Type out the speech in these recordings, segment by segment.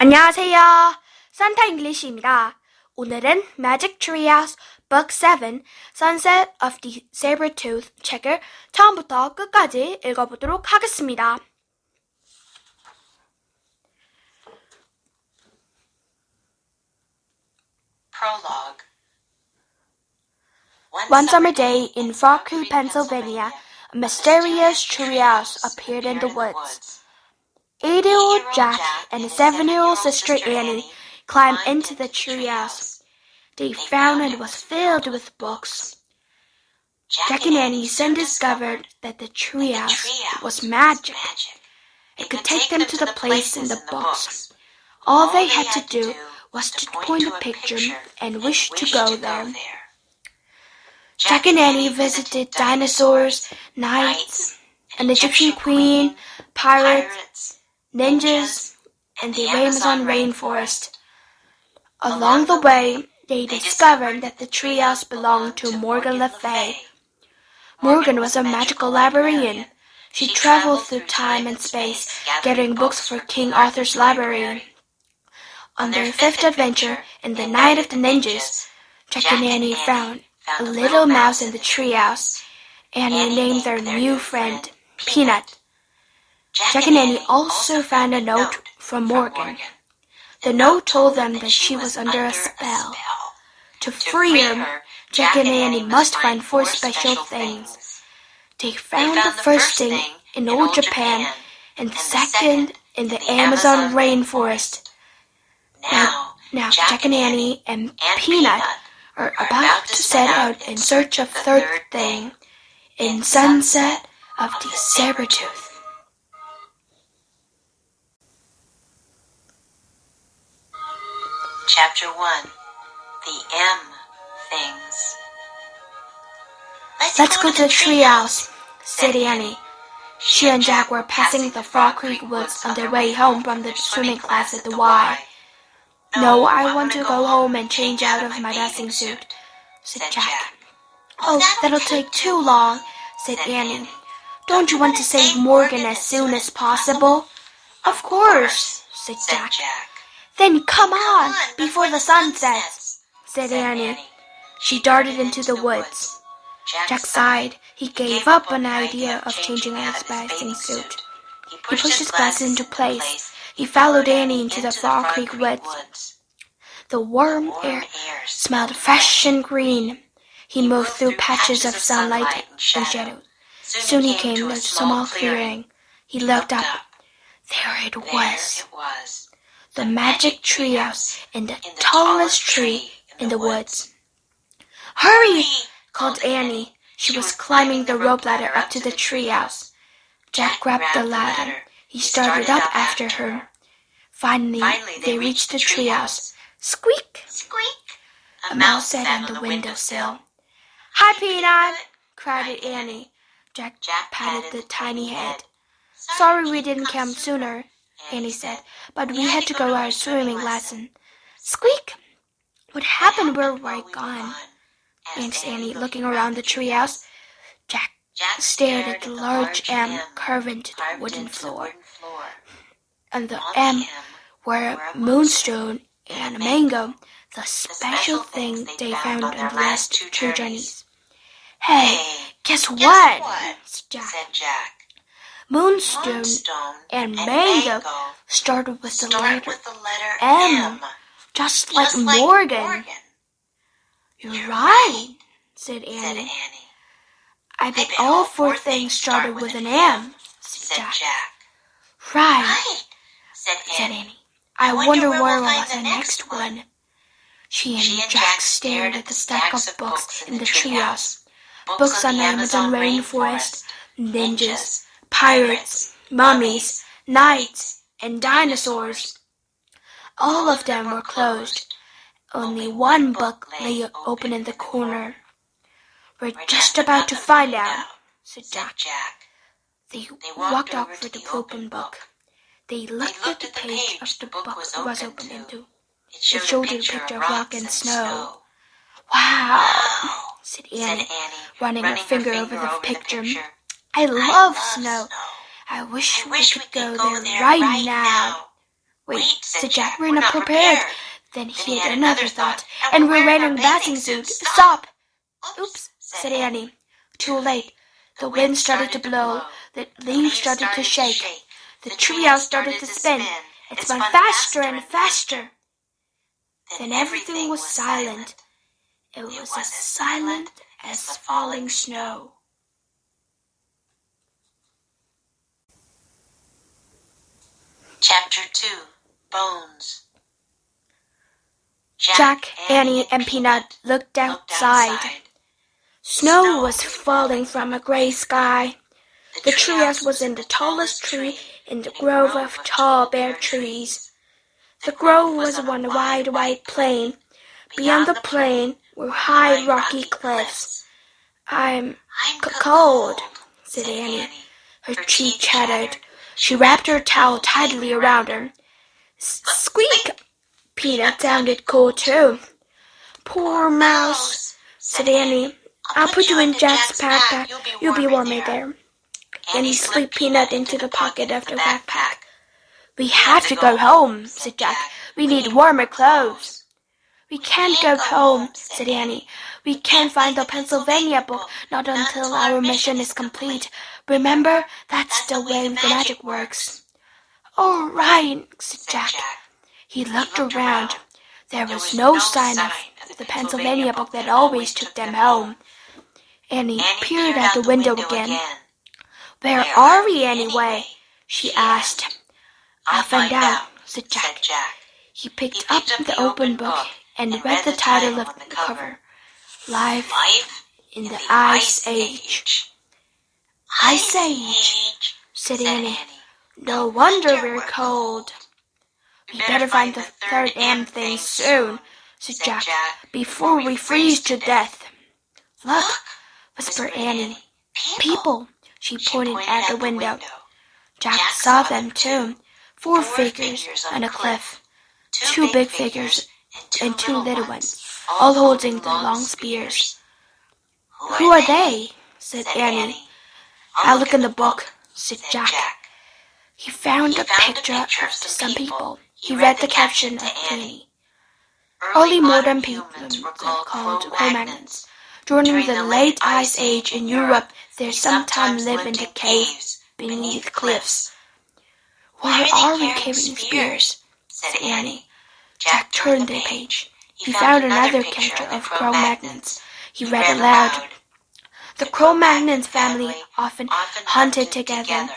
안녕하세요. 산타 잉글리시입니다. 오늘은 Magic Treehouse Book 7 Sunset of the Sabertooth 책을 처음부터 끝까지 읽어보도록 하겠습니다. Prologue. One summer day in Frog Creek, Pennsylvania, a mysterious treehouse appeared in the woods. 8-year-old Jack and his 7-year-old sister Annie climbed into the treehouse. They found it was filled with books. Jack and Annie soon discovered that the treehouse was magic. It could take them to the place in the books. All they had to do was to point a picture and wish to go there. Jack and Annie visited dinosaurs, knights, an Egyptian queen, pirates, ninjas, and the Amazon rainforest. Along the way, they discovered that the treehouse belonged to Morgan Le Fay. Morgan was a magical librarian. She traveled through time and space, gathering books for King Arthur's library. On their fifth adventure, in the Night of the Ninjas, Jack and Annie found a little mouse in the treehouse. Annie named their new friend Peanut. Jack and Annie also found a note from Morgan. The note told them that she was under a spell. To free her, Jack and Annie must find 4 special things. They found the first thing in old Japan and the second in the Amazon rainforest. Now Jack and Annie and Peanut are about to set out in search of third thing in Sunset of the Sabertooth. Chapter 1. The M Things. Let's go to the treehouse, said Annie. She and Jack were passing the Frog Creek woods on their way home from the swimming class at the Y. No, I want to go home and change out of my bathing suit, said Jack. Oh, that'll take too long, said Annie. Don't you want to save Morgan as soon as possible? Of course, said Jack. Then come on, before the sun sets, said Annie. She darted into the woods. Jack sighed. He gave up an idea of changing out his bathing suit. He pushed his glasses into place. He followed Annie into the Frog Creek woods. The warm air smelled fresh and green. He moved through patches of sunlight and shadows. Soon he came to a small clearing. He looked up. There it was. The magic treehouse in the tallest tree in the woods. Hurry! Called Annie. She was climbing the rope ladder up to the treehouse. Jack grabbed the ladder. He started up after her. Finally, they reached the treehouse. Squeak! Squeak! A mouse sat on the windowsill. Hi, Peanut! Cried Annie. Jack patted the tiny head. Sorry we didn't come sooner, Annie said, but we had to go our swimming lesson. Squeak! What happened? Where were we gone? Asked Annie, looking around the treehouse. Jack stared at the large M carved into the wooden floor. On the M were a moonstone and a mango, the special thing they found on the last 2 journeys. Hey, guess what? Said Jack. Moonstone and mango started with the letter M, just like Morgan. You're right, said Annie. I bet all 4 things started with an M, said Jack. Right, said Annie. I wonder where was the next one. She and Jack stared at the stack of books in the treehouse. Books on the Amazon rainforest, ninjas, pirates, mummies, knights, and dinosaurs. All of them were closed. Only one book lay open in the corner. We're just about to find out, said Jack. They walked out for the open book. They looked at the page of the book it was opened into. It showed a picture of rock and snow. Wow, said Annie, running her finger over the picture. I love snow. I wish we could go there right now. Wait, said Jack, we're not prepared. Then he had another thought, and we're wearing a bathing suit. Stop! Oops, said Annie. Too late. The wind started to blow. The leaves started to shake. The treehouse started to spin. It spun faster and faster. Then everything was silent. It was as silent as falling snow. Chapter 2, Bones. Jack, Annie, and Peanut looked outside. Snow was falling from a gray sky. The treehouse was in the tallest tree in the grove of tall bare trees. The grove was on a wide white plain. Beyond the plain were high rocky cliffs. I'm cold, said Annie. Her cheek chattered. She wrapped her towel tightly around her. Squeak! Peanut sounded cold too. Poor mouse, said Annie. I'll put you in Jack's backpack. You'll be warmer there. Annie slipped Peanut into the pocket of the backpack. We have to go home, said Jack. We need warmer clothes. We can't go home, said Annie. We can't find the Pennsylvania book, not until our mission is complete. Remember, that's the way the magic works. All right, said Jack. He looked around. There was no sign of the Pennsylvania book that always took them home. Annie peered out the window again. Where are we anyway? She asked. I'll find out, said Jack. He picked up the open book and read the title of the cover. Life in the Ice Age. Ice Age, said Annie. No wonder we're cold. We better find the third M thing soon, said Jack, before we freeze to death. Look, whispered Annie. People, she pointed at the window. Jack saw them too. 4 figures on a cliff. 2 big figures and 2 little ones, all holding the long spears. Who are they? Said Annie. I'll look in the book, said Jack. He found a picture of some people. He read the caption of Annie. Early modern people called Cro-Magnons. During the late Ice Age in Europe, they sometimes live in the caves beneath cliffs. Why are we carrying spears? Said Annie. Jack turned the page. He found another character of Cro-Magnons. He read aloud. The Cro-Magnons family often hunted together.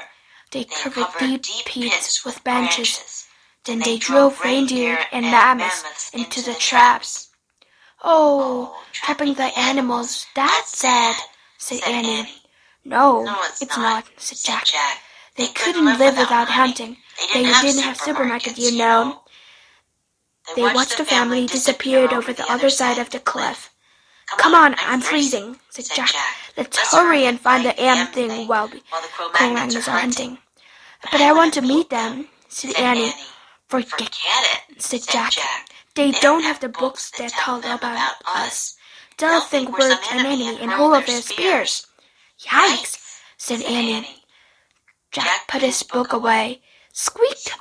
They covered deep pits with branches. Then they drove reindeer and mammoths into the traps. Oh, trapping the animals, that's sad, said Annie. No, it's not, said Jack. They couldn't live without hunting. They didn't have supermarkets, you know. They watched the family disappear over the other side of the cliff. Come on, I'm freezing, said Jack. Let's hurry and find the M thing while the Cro-Magnons are hunting. But I want to meet them, said Annie. Forget it, said Jack. They don't have the books that tell about us. They'll think we're an enemy and hold up their spears. Yikes, said Annie. Jack put his book away. Squeak!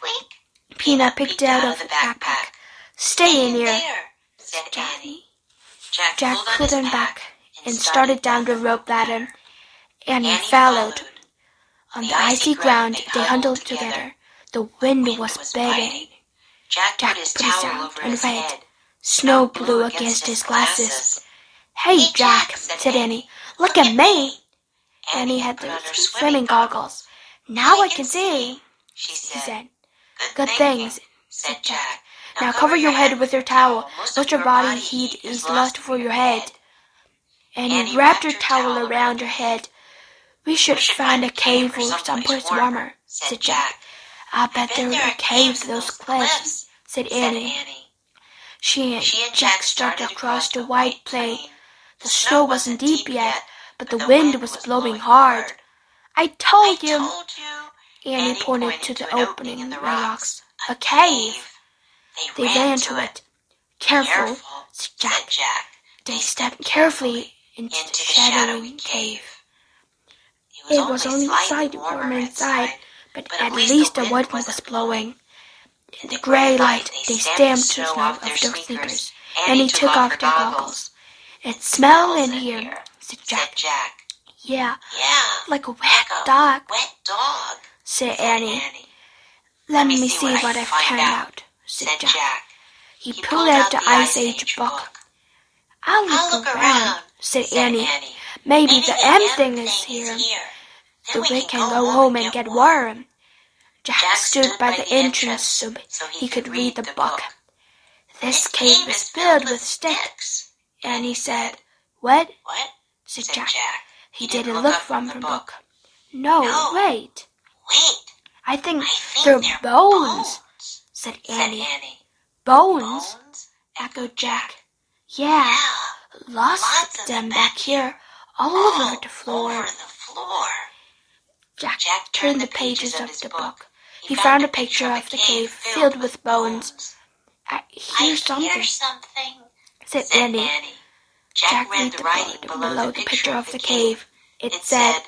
Peanut picked out of the backpack. Stay in here, said Annie. Jack put him back and started down the rope ladder. Annie followed. On the icy ground, they huddled together. The wind was biting. Jack put his towel over his head. Snow blew against his glasses. Hey, Jack, said Annie. Look at me. Annie had the swimming goggles. Now I can see, she said. Good things, said Jack. Now cover your head with your towel. Let your body heat is lost for your head. Annie wrapped her towel around her head. We should find a cave or someplace warmer, said Jack. I bet there are caves those cliffs, said Annie. She and Jack started across the white plain. The snow wasn't deep yet, but the wind was blowing hard. I told you. Annie pointed to the opening in the rocks. A cave. They ran to it. Careful, said Jack. They stepped carefully into the shadowing cave. It was only slightly warmer inside, but at least the wind was blowing. In the gray light, they stamped the snow off their sneakers. Annie took off their goggles. "It smells in here," said Jack. Yeah, like a wet dog, said Annie. "Let me see what I've found out," said Jack. He pulled out the Ice Age book. "I'll look around," said Annie. "Maybe the M thing is here, so we can go home and get warm." Jack stood by the entrance so he could read the book. "This cave is filled with sticks," Annie said. "What?" said Jack. He didn't look from the book. "No, wait. I think they're bones," said Annie. "Bones?" echoed Jack. "Yeah, lots of them back here, all over the floor." Jack turned the pages of the book. He found a picture of the cave filled with bones. "I hear something," said Annie. Jack read the book below the picture of the cave. It said,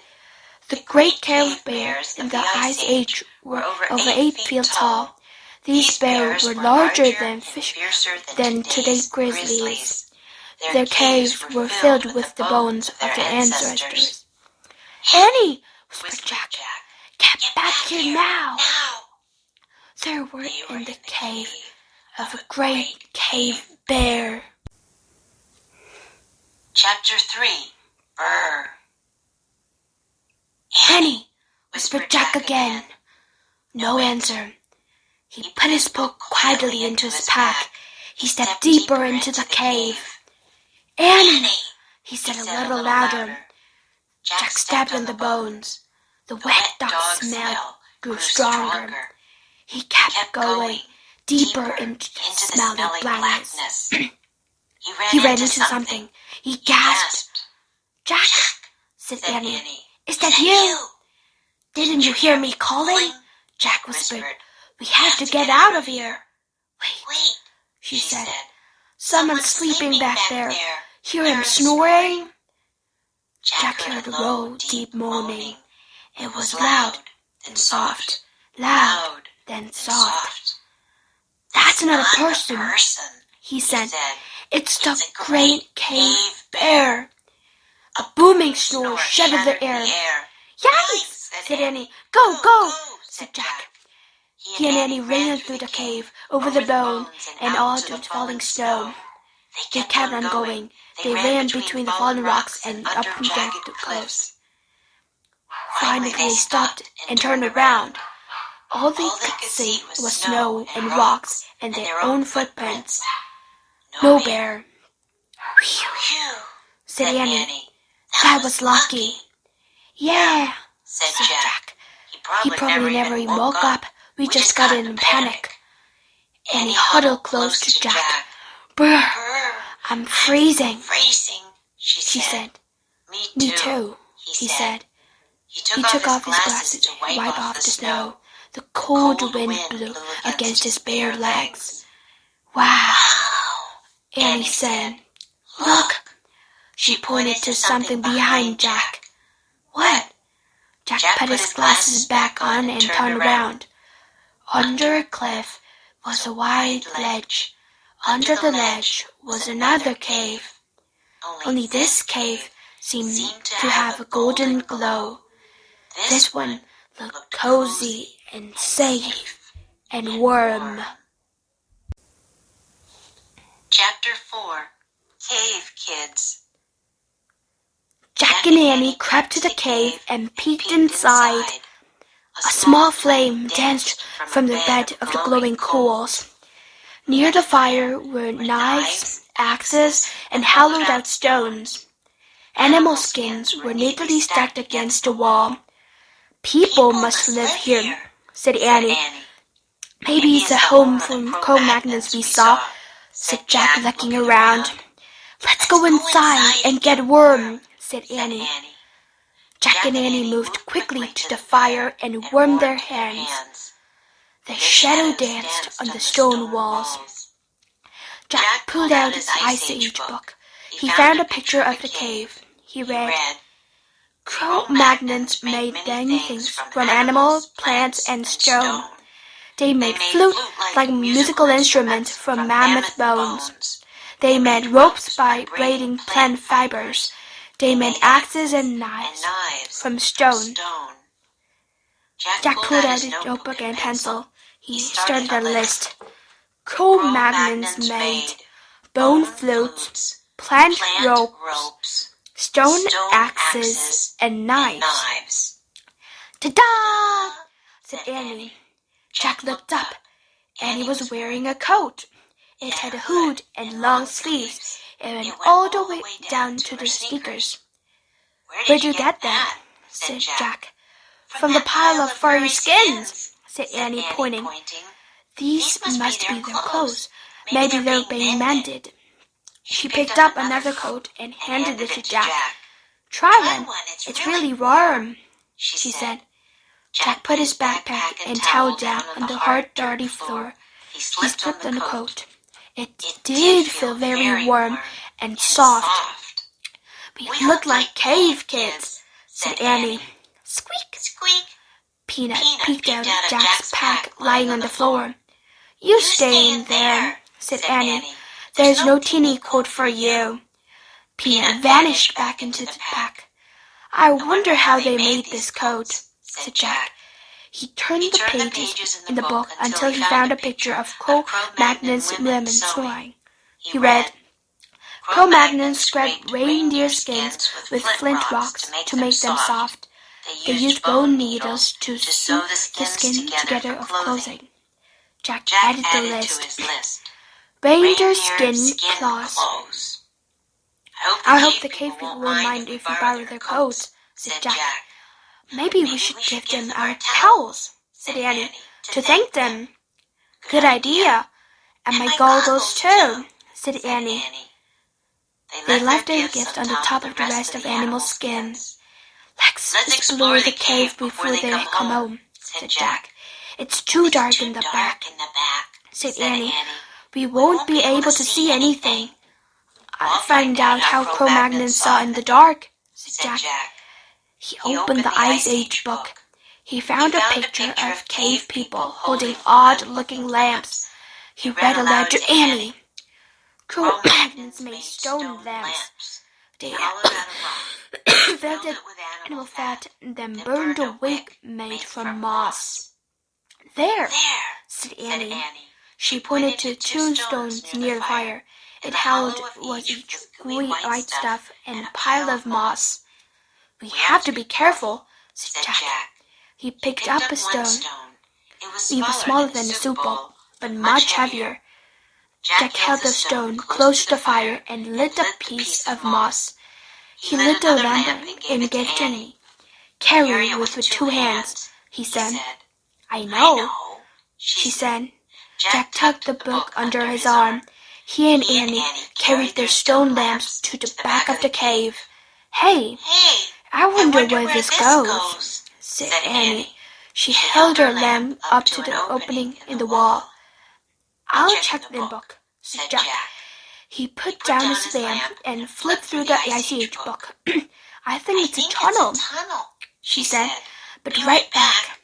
"The great cave bears in the Ice Age were over 8 feet tall. These bears were larger than today's grizzlies. Their caves were filled with the bones of their ancestors." "Annie," whispered Jack, "get back here now." They were in the cave of a great cave bear. Chapter 3. Brr. "Annie," whispered Jack again. No answer. He put his book quietly into his pack. He stepped deeper into the cave. "Annie," he said a little louder. Jack stepped on the bones. The wet dog smell grew stronger. He kept going deeper into the smelly blackness. He ran into something. He gasped. "Jack," said Annie, "is that you?" "Didn't you hear me calling?" Jack whispered. "We have to get out of here." "Wait," she said. "Someone's sleeping back there. Hear him snoring?" Jack heard a low, deep moaning. It was loud, then soft, loud, then soft. "That's not a person," he said. "It's the great cave bear." A booming snore shattered the air. "Yikes!" said Annie. Go, said Jack. He and Annie ran through the cave, over the bone, and all the falling snow. They kept on going. They ran between the fallen rocks and up and down the coast. Finally they stopped and turned around. All they could see was snow and rocks and their own footprints. No bear. "Phew," said Annie. "That was lucky." "Yeah," said Jack. "He probably never even woke up. We just got in a panic." Annie huddled close to Jack. "Brr, I'm freezing," she said. "Me too," he said. He took off his glasses to wipe off the snow. The cold wind blew against his bare legs. "Wow," Annie said. "Look." She pointed to something behind Jack. "What?" Jack put his glasses back on and turned around. Under a cliff was a wide ledge. Under the ledge was another cave. Only this cave seemed to have a golden glow. This one looked cozy and safe and warm. Chapter 4. Cave Kids. Jack and Annie crept to the cave and peeked inside. A small flame danced from the bed of the glowing coals. Near the fire were knives, axes, and hollowed-out stones. Animal skins were neatly stacked against the wall. "People must live here," said Annie. "Maybe it's a home from Cro-Magnons we saw," said Jack, looking around. "Let's go inside and get warm," said Annie. Jack and Annie moved quickly to the fire and warmed their hands. The shadow danced on the stone walls. Jack pulled out his Ice Age book. He found a picture of the cave. He read, "Cro-Magnons made many things from animals, plants, and stone. They made flute like a musical instrument from mammoth bones. They made ropes by braiding plant fibers. They made axes and knives from stone. Jack pulled out his notebook and pencil. He started a list. Cro-Magnons made bone flutes, plant ropes, stone axes, and knives. Ta-da! said Annie. Jack looked up. Annie was wearing a coat. It had a hood and long sleeves. It went all the way down to the sneakers. Where'd you get that? said Jack. From the pile of furry skins, said Annie, pointing. These must be their clothes. Maybe they're being mended. She picked up another coat and handed it to Jack. Try one. It's really warm, she said. Jack put his backpack and towel down on the hard, dirty floor. He slipped on the coat. It did feel very warm and soft. We looked like cave kids, said Annie. Squeak, squeak. Peanut peeked out of Jack's pack lying on the floor. You stay in there, said Annie. There's no teeny coat for you. Peanut vanished back into the pack. I wonder how they made this coat, said Jack. He turned the pages in the book until he found a picture of Cro-Magnon's lemon swine. He read, Cro-Magnons scraped reindeer skins with flint rocks to make them soft. They used bone needles to sew the skin together of clothing. Jack added the list. Reindeer skin cloths. I hope the cave people won't mind if we borrow their coats, said Jack. Maybe we should give them our towels, said Annie, to thank them. Good idea. And my goggles too, said Annie. They left their gift on the top of the rest of animals' skins. Let's explore the cave before they come home, said Jack. It's too dark in the back, said Annie. We won't be able to see anything. I'll find out how Cro-Magnons saw in the dark, said Jack. He opened the Ice Age book. He found a picture of cave people holding odd-looking lamps. He read aloud to Annie. Cro-Magnons made stone lamps. They filled it with animal fat and then burned a wick made from moss. There, said Annie. She pointed to tombstones near the fire. It held was each white stuff and a pile of moss. We have to be careful, said Jack. He picked up a stone. It was smaller than a soup bowl, but much heavier. Jack held the stone close to the fire and lit a piece of moss. He lit the lamp and gave it to Annie. Carry it with 2 hands, he said. I know, she said. Jack tucked the book under his arm. He and Annie carried their stone lamps to the back of the cave. Hey, I wonder where this goes, said Annie. She held her lamp up to the opening in the wall. I'll check the book, said Jack. He put down his lamp and flipped through the Ice Age book. I think it's a tunnel, she said, but right back.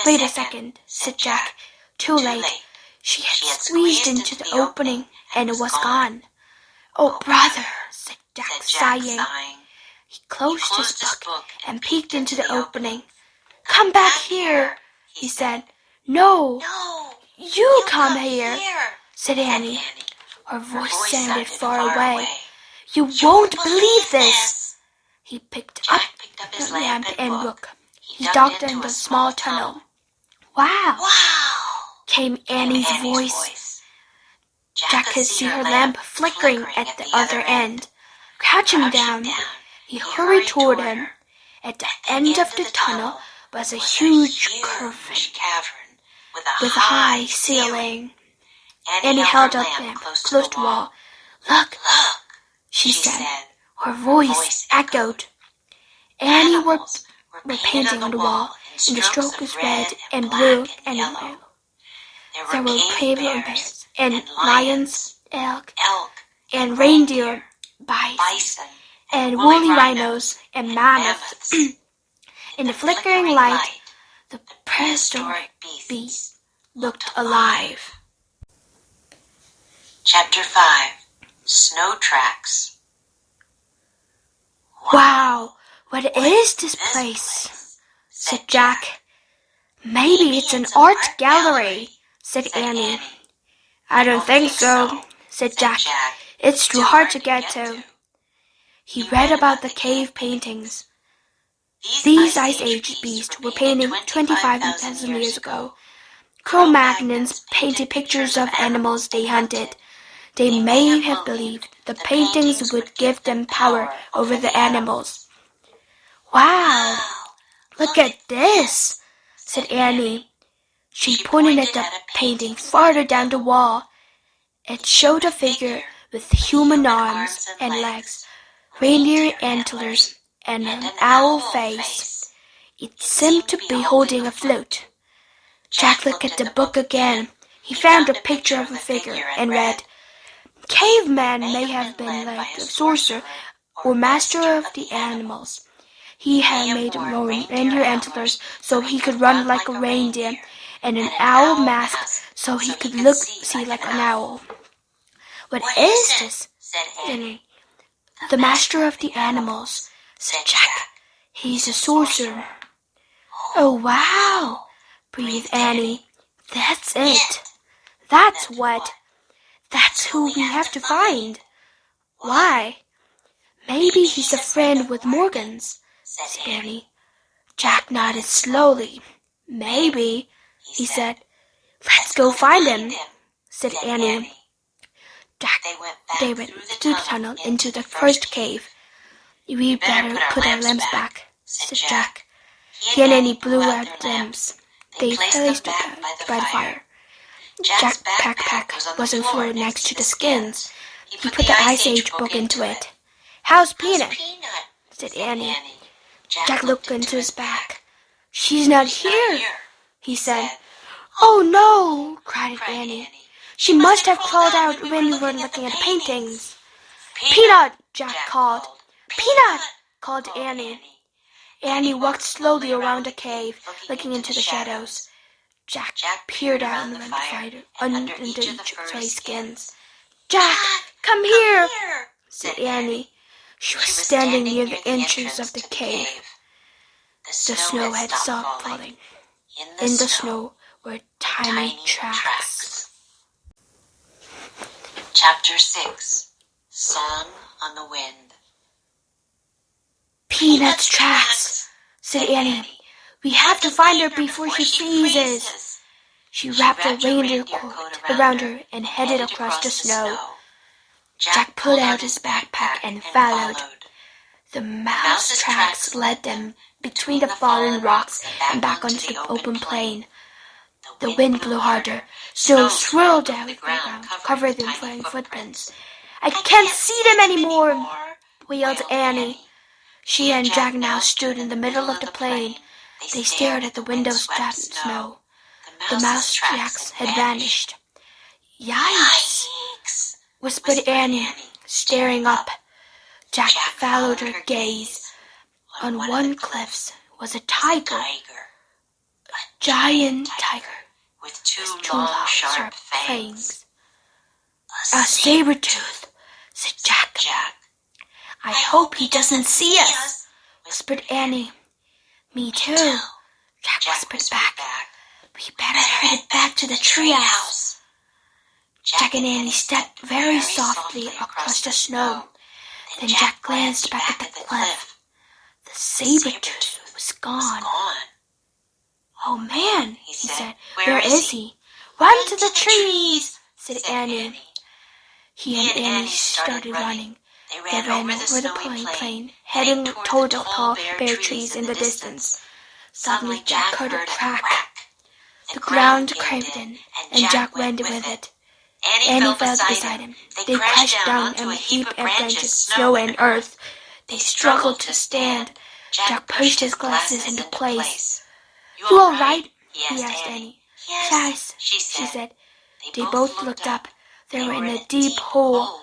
Wait a second, said Jack. Too late. She had squeezed into the opening and it was gone. Oh, brother, said Jack, sighing. He closed his book and peeked into the opening. Come back here, he said. No, you come here, said Annie. Her voice sounded far away. You won't believe this. He picked up the lamp and book. He ducked in the small tunnel. Wow, came Annie's voice. Jack could see her lamp flickering at the other end. Crouching down, he hurried toward him. At the end of the tunnel was a huge cavern with a high ceiling. Annie held up the lamp close to the wall. Look, she said. Her voice echoed. Annie were painting on the wall, and the stroke was red and blue and yellow. There were pavement bears and lions, elk, and reindeer, bison, and woolly rhinos and mammoths. In the flickering light, the prehistoric beasts looked alive. Chapter 5. Snow Tracks. Wow, what is this place? Said Jack. Maybe it's an art gallery, said Annie. I don't think so, said Jack. It's too hard to get to. He read about the cave paintings. These Ice Age beasts were painted 25,000 years ago. Cro-Magnons painted pictures of animals they hunted. They may have believed the paintings would give them power over the animals. Wow, look at this, said Annie. She pointed at the painting farther down the wall. It showed a figure with human arms and legs, reindeer antlers, and an owl face. It seemed to be holding a flute. Jack looked at the book again. He found a picture of a figure and read, Caveman may have been like a sorcerer or master of the animals. He had made reindeer antlers so he could run like a reindeer, and an owl mask so he could see like an owl. What is this? Said Annie. The master of the animals, said Jack. He's a sorcerer. Oh, wow, breathed Annie. That's it. That's what. That's who we have to find. Why? Maybe he's a friend with Morgan's, said Annie. Jack nodded slowly. Maybe, he said. Let's go find him, said Annie. Jack, they went through the tunnel into the first cave. We better put our lamps back, said Jack. He and Annie blew out lamps. They placed them by the fire. Jack's backpack was on the floor next to the skins. He put the Ice Age book into it. How's Peanut? Said Annie. Jack looked into his bag. She's not here, he said. Oh no, cried Annie. She must have crawled out when we were looking at the paintings. Peanut, Jack called. Peanut, called Annie. Annie walked slowly around the cave, looking into the shadows. Jack peered out under each other's skins. Jack, come here, said Annie. She was standing near the entrance of the cave. The snow had stopped falling. In the snow were tiny tracks. Chapter 6. Song on the Wind. Peanut's tracks, said Annie. We have to find her before she freezes. She wrapped a reindeer coat around her and headed across the snow. Jack pulled out his backpack and followed. The mouse tracks led them between the fallen rocks and back onto the open plain. The wind blew harder. Snow swirled down the ground, covered in flying footprints. I can't see them anymore, wailed Annie. She and Jack now stood in the middle of the plain. They stared at the window-strapped snow. The mouse tracks had vanished. Yikes, whispered Annie, staring up. Jack followed her gaze. On one cliff was a tiger, a giant tiger with two long, sharp fangs. A Sabertooth, said Jack. I hope he doesn't see us, whispered Annie. Me too, Jack whispered back. We better head back to the treehouse. Jack and Annie stepped very softly across the snow. Then Jack glanced back at the cliff. The Sabertooth was gone. Oh man, he said. Where is he? Run to the trees, said Annie. He and Annie started running. They ran over the plain, heading toward the tall bare trees in the distance. Suddenly Jack heard a crack. The ground caved in, and Jack went with it. Annie fell beside him. They crashed down on a heap of branches, snow, and earth. They struggled to stand. Jack pushed his glasses into place. You all right? He asked Annie. Yes, she said. They both looked up. They were in a deep hole.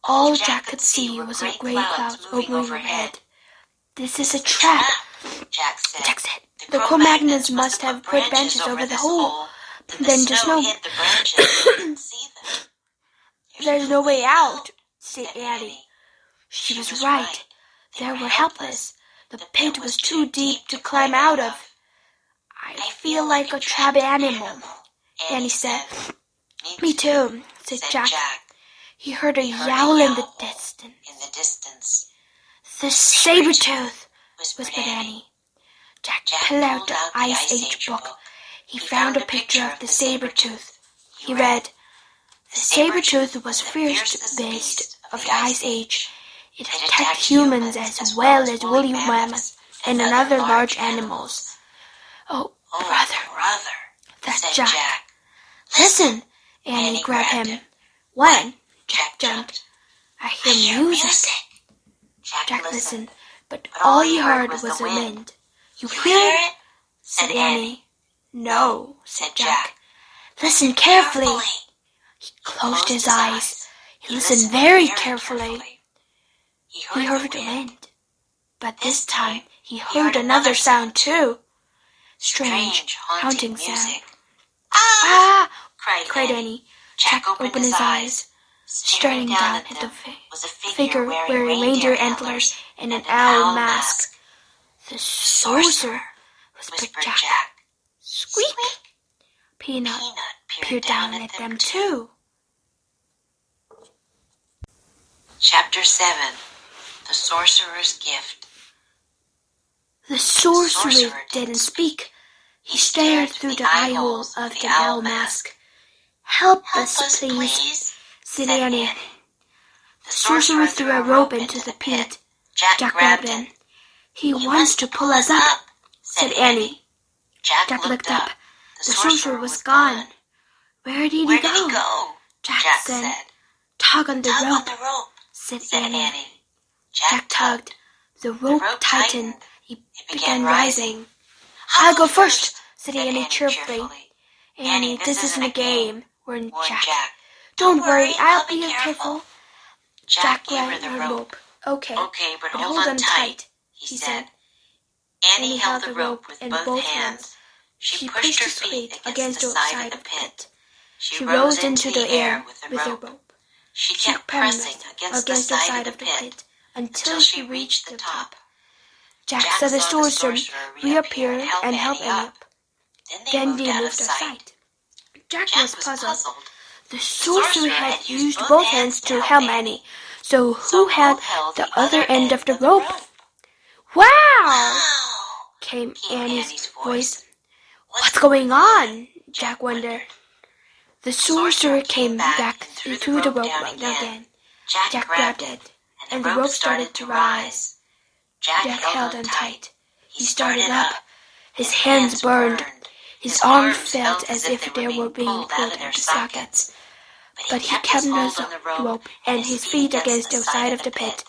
All Jack could see was a gray cloud overhead. This is a trap, Jack said. The Cro-Magnons must have put benches over the hole. Then the snow hid the branches. You couldn't see them. There's no way out, said Annie. She was right. They were helpless. The pit was too deep to climb out of. I feel like a trapped animal, Annie said. Me too, said Jack. He heard a yowl in the distance. The Sabertooth, whispered Annie. Jack pulled out the Ice Age book. He found a picture of the Sabertooth. He read, The Sabertooth was fierce beast of the Ice Age. It attacked humans as well as woolly mammoths and other large animals. Oh, brother, thought Jack. Listen, Annie grabbed him. When? Jack jumped. I hear music. Jack listened, but all he heard was the wind. You hear it? Said Annie. No, said Jack. Listen carefully. He closed his eyes. He listened very carefully. He heard the wind, but this time he heard another sound too. Strange, haunting sound. Ah! Cried Annie. Jack opened his eyes. Staring down at the figure wearing reindeer antlers and an owl mask. The sorcerer, whispered Jack. Squeak! Peanut peered down at them too. Chapter 7. The Sorcerer's Gift. The sorcerer didn't speak. He stared through the eye hole of the owl mask. Help us, please, said Annie. The sorcerer threw a rope into the pit. Jack grabbed it. He wants to pull us up, said Annie. Jack looked up. The sorcerer was gone. Where did he go? Jack said. Tug on the rope, said Annie. Jack tugged. The rope tightened. It began rising. I'll go first, said Annie cheerfully. Annie, this isn't a game, warned Jack. Don't worry, I'll be careful. Jack grabbed the rope. Okay, but hold on tight, he said. Annie held the rope in both hands. She pushed her feet against the side of the pit. She rose into the air with the rope. She kept pressing against the side of the pit until she reached the top. Jack saw the sorcerer reappear and help Annie up. Then they moved aside. Jack was puzzled. The sorcerer had used both hands to help Annie, so who held the other end of the rope? Wow! Came Annie's voice. What's going on? Jack wondered. The sorcerer came back through the rope again. Jack grabbed it, and the rope started to rise. Jack held on tight. He started up. His hands burned. His arms felt as if they were being pulled into sockets. But he kept on the rope and his feet against the side of the pit.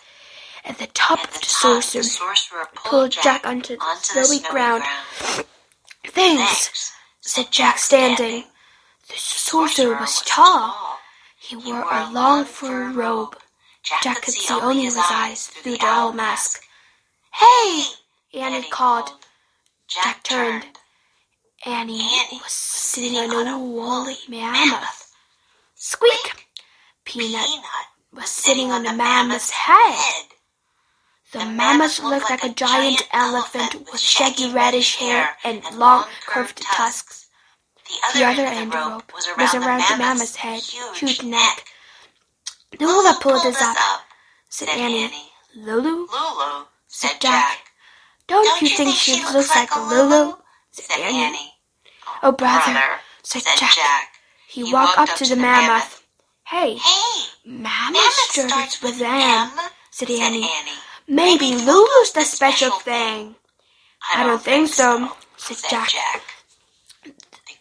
At the top of the sorcerer pulled Jack onto the snowy ground. Thanks, said Jack, standing. The sorcerer was tall. He wore a long fur robe. Jack could see only his eyes through the owl mask. Hey! Annie called. Jack turned. Annie was sitting on a woolly mammoth. Squeak! Peanut was sitting on the mammoth's head. The mammoth looked like a giant elephant with shaggy reddish hair and long curved tusks. The other end of the rope was around the mammoth's head, huge neck. Lulu pulled us up, said Annie. Lulu? Said Jack. Don't you think she looks like a Lulu? Said Annie. Oh, brother, said Jack. He walked up to the mammoth. Hey, mammoth starts with M, said Annie. Maybe Lulu's the special thing. I don't think so, said Jack.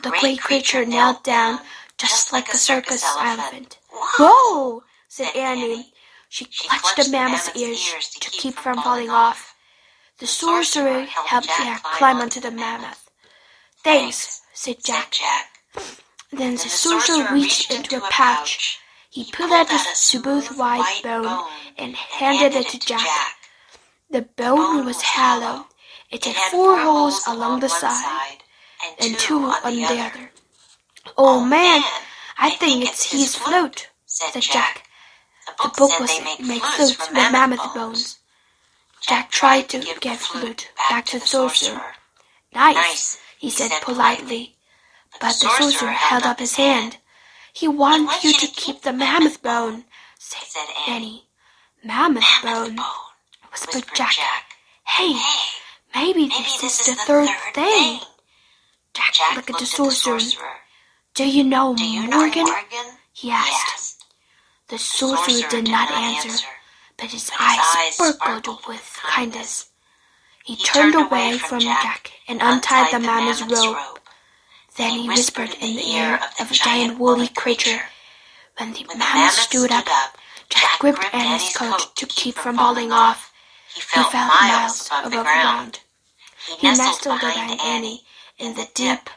The great creature knelt down, just like a circus elephant. Whoa, said Annie. She clutched the mammoth's ears to keep from falling off. The sorcerer helped Jack climb onto the mammoth. Thanks, said Jack. Then the sorcerer reached into a pouch. He pulled out a smooth white bone and handed it to Jack. The bone was hollow. It had 4 holes along the side and 2 on the other. Oh man, I think it's his flute, said Jack. The book was make flutes with mammoth bones. Jack tried to give flute back to the sorcerer. Nice, he said politely, but the sorcerer held up his hand. He wants you to keep the mammoth bone, said Annie. Mammoth bone, whispered Jack. Hey, maybe this is the third thing. Jack looked at the sorcerer. Do you know Morgan? He asked. The sorcerer did not answer, but his eyes sparkled with kindness. He turned away from Jack and untied the mammoth's rope. Then he whispered in the ear of a giant woolly creature. When the mammoth stood up, Jack gripped Annie's coat to keep from falling off. He felt miles above ground. He nestled behind Annie in the dip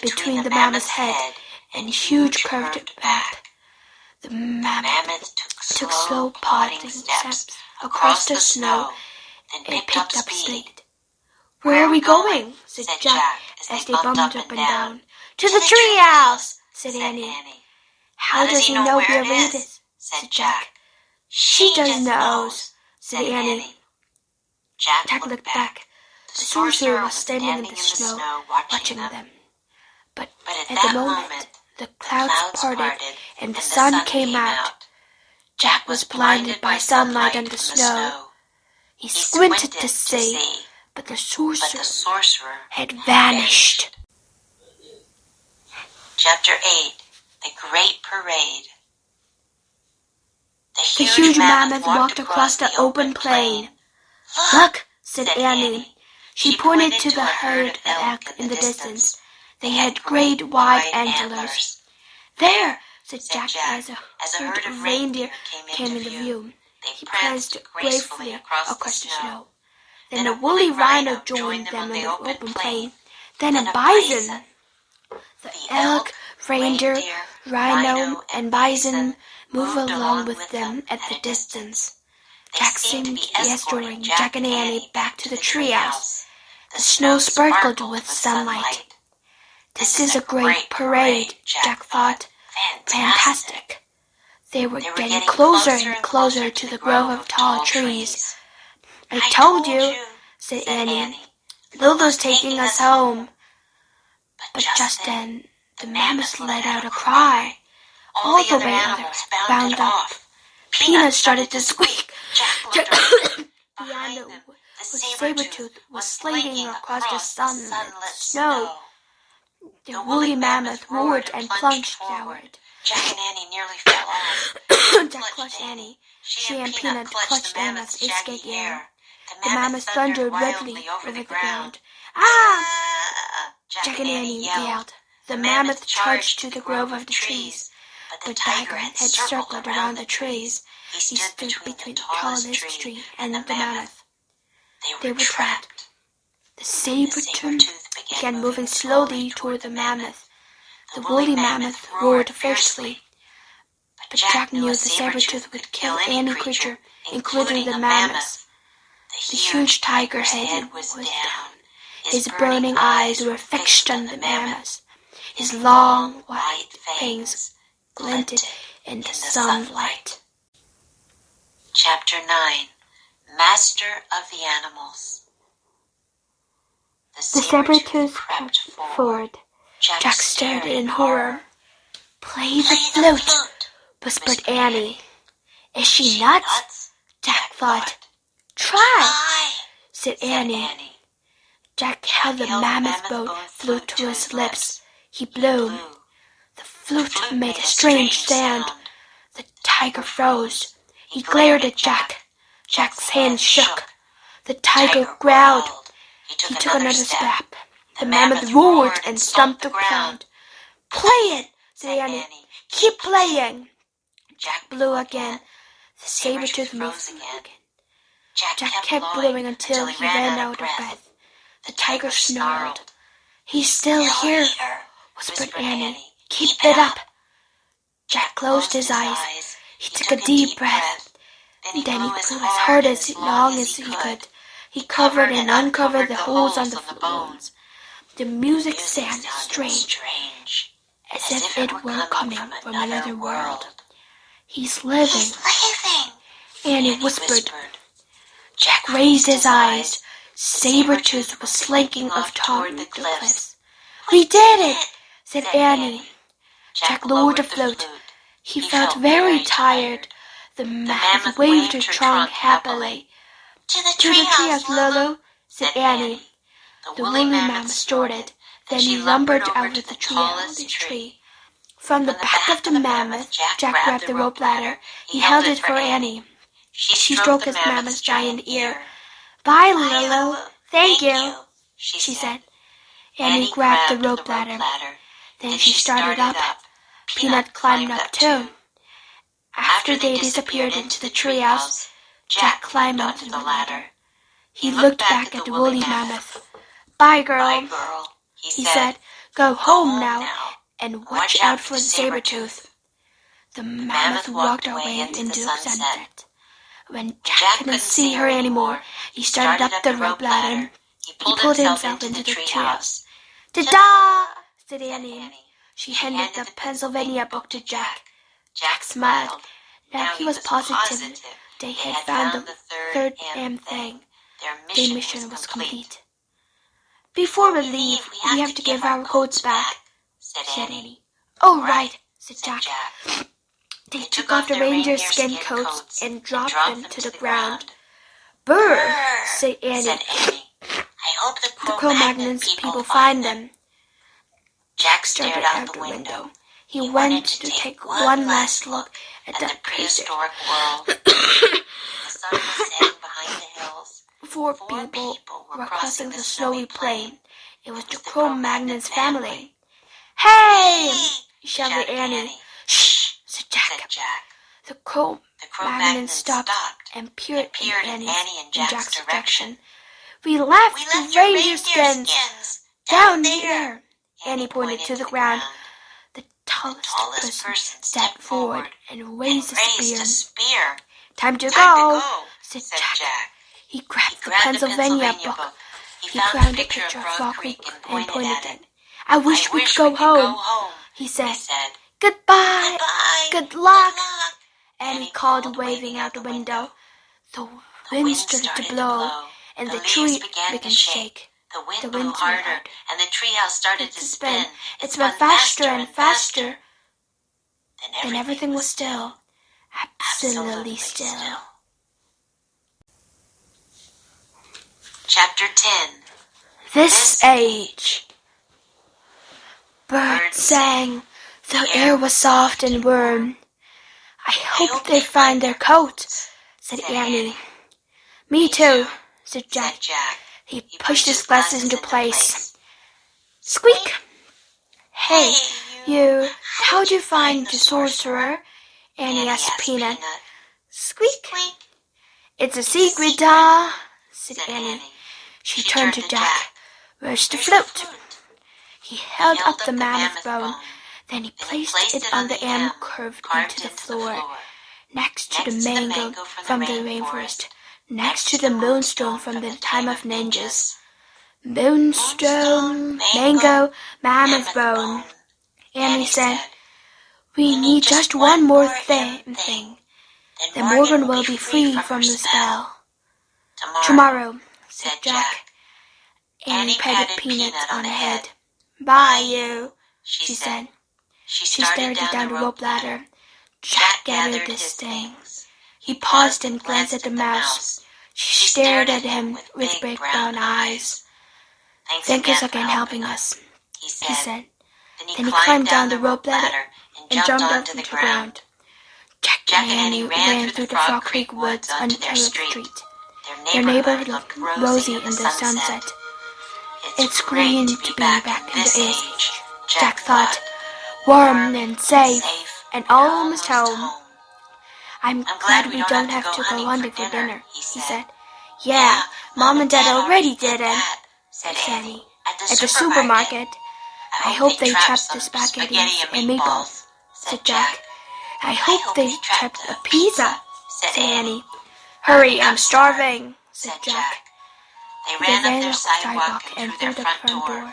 between the mammoth's head and huge curved back. The mammoth took slow plodding steps across the snow and picked up speed. Where are we going? Said Jack as they bumped up and down. To the treehouse, said Annie. How does he know where it is? Said Jack. She doesn't know, said Annie. Jack looked back. The sorcerer was standing in the snow, watching them. But at the moment, the clouds parted and the sun came out. Jack was blinded by sunlight and the snow. He squinted to see, but the sorcerer had vanished. Chapter 8. The Great Parade. The huge mammoth walked across the open plain. Look, said Annie. She pointed to the herd of elk in the distance. They had great wide antlers. There, said Jack as a herd of reindeer came into view. He pranced gracefully across the snow. Then a woolly rhino joined them on the open plain. Then a bison. The elk, reindeer, rhino, and bison moved along with them at the distance. Jack seemed to be escorting Jack and Annie back to the treehouse. The snow sparkled with sunlight. This is a great parade, Jack thought. Fantastic. They were getting closer and closer to the grove of tall trees. I told you, said Annie. Lulu's taking us home. But just then, the mammoth let out a cry. All the way others bounded off. Peanut started to squeak. Jack behind them, with Sabertooth was sliding across the sunlit snow. The woolly mammoth roared and plunged forward. Jack and Annie nearly fell off. Jack clutched Annie. She and Peanut clutched Mammoth's skaggy ear. The mammoth thundered redly over the ground. Ah! Jack and Annie yelled. The mammoth charged to the grove of the trees. The tiger had circled around the trees. He stood between the tallest tree and the mammoth. They were trapped. The Sabertooth began moving slowly toward the mammoth. The woolly mammoth roared fiercely. But Jack knew the Sabertooth would kill any creature, including the mammoth. The huge tiger head was down. His burning eyes were fixed on the mammoth. His long white fangs glinted in the sunlight. Chapter 9. Master of the Animals. The Sabertooth crept forward. Jack stared in horror. Play the flute, whispered Annie. Is she nuts? Jack thought. Try, said Annie. Jack held the mammoth bone flute to his lips. He blew. The flute made a strange sound. The tiger froze. He glared at Jack. Jack's hand shook. The tiger growled. He took another step. The mammoth roared and stomped the ground. Play it, said Annie. Keep playing. Jack blew again. The Sabertooth moved again. Jack kept blowing until he ran out of breath. The tiger snarled. He's still here, whispered Annie. Keep it up. Jack closed his eyes. He took a deep breath. Then he blew as hard as long as he could. He covered and uncovered the holes on the bones. The music sounded strange. as if it were coming from another world. He's living, Annie whispered. Jack raised his eyes. Sabertooth was slinking off top the cliffs. We did it, said Annie. Jack lowered the flute. He felt very tired. The mammoth waved her trunk happily. To the treehouse, Lulu, said Annie. The woolly mammoth snorted. Then he lumbered out of the tallest tree. From the back of the mammoth, Jack grabbed the rope ladder. He held it for Annie. She stroked his mammoth's giant ear. Bye, Lulu. Thank you, she said. Annie grabbed the rope ladder. Then she started up. Peanut climbed up too. After they disappeared into the treehouse, Jack climbed onto the ladder. He looked back at the woolly mammoth. Bye, girl, he said. Go home now and watch out for the Sabertooth. The mammoth walked away into the sunset. When Jack couldn't see her anymore, he started up the rope ladder. He pulled himself into the treehouse. Ta-da! said Annie. She handed the Pennsylvania book to Jack. Jack smiled. Now he was positive they had found the third damn thing. Their mission was complete. Before we leave, we have to give our coats back, said Annie. Oh, right, said Jack. They took off the reindeer skin coats and dropped them to the ground. Brr, said Annie. I hope the Cro-Magnon's people find them. Jack stared out the window. He went to take one last look at the prehistoric world. The sun was setting behind the hills. 4 people were crossing the snowy plain. It was the Cro-Magnon's family. Hey! shouted Annie. Shh, said Jack. The Cro-Magnon stopped and peered in Annie's and Jack's direction. We left the reindeer skins down there. Annie pointed to the ground. The tallest person stepped forward and raised a spear. Time to go, said Jack. He grabbed the Pennsylvania book. He found a picture of Fall Creek and pointed it. I wish we could go home, he said. Goodbye, good luck, Annie called, waving out the window. The wind started to blow, and the tree began to shake. The wind blew harder, and the treehouse started to spin. It spun faster and faster. Then everything was still, absolutely still. Chapter 10. This age. Birds sang. The air was soft and warm. I hope they find their coats, said Annie. Me too, said Jack. He pushed his glasses into place. Squeak! Hey, you, how'd you find the sorcerer? Annie asked Peanut. Squeak! It's a secret, said Annie. She turned to Jack. Where's the flute? He held up the mammoth bone. Then he placed it on the end curved into the floor, next to the mango from the rainforest, next to the moonstone from the time of ninjas. Moonstone, mango, mammoth bone. Annie said, we need just one more thing. Then Morgan will be free from the spell. Tomorrow, said Jack. Annie patted Peanut on the head. Bye, you, she said. She started down the rope ladder. Jack gathered his things. He paused and glanced at the mouse. She stared at him with big brown eyes. Thanks again helping us, he said. Then he climbed down the rope ladder and jumped onto the ground. Jack and Annie ran through the Fall Creek woods on Taylor Street. Their neighborhood looked rosy in the sunset. It's green to be back in the age, Jack thought. Warm and safe and almost home. I'm glad we don't have to go hunting for dinner, he said. Yeah, Mom and Dad already did it, said Annie. At the supermarket. I hope they trapped the spaghetti and meatballs, said Jack. I hope they trapped a pizza, said Annie. Hurry, I'm starving, said Jack. They ran up the sidewalk and through the front door.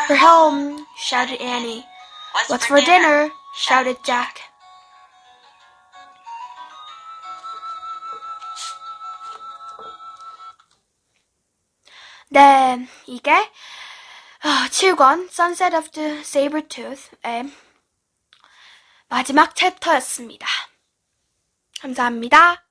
We're home, shouted Annie. What's for dinner? shouted Jack. 네, 이게 7권 Sunset of the Sabertooth의 마지막 챕터였습니다. 감사합니다.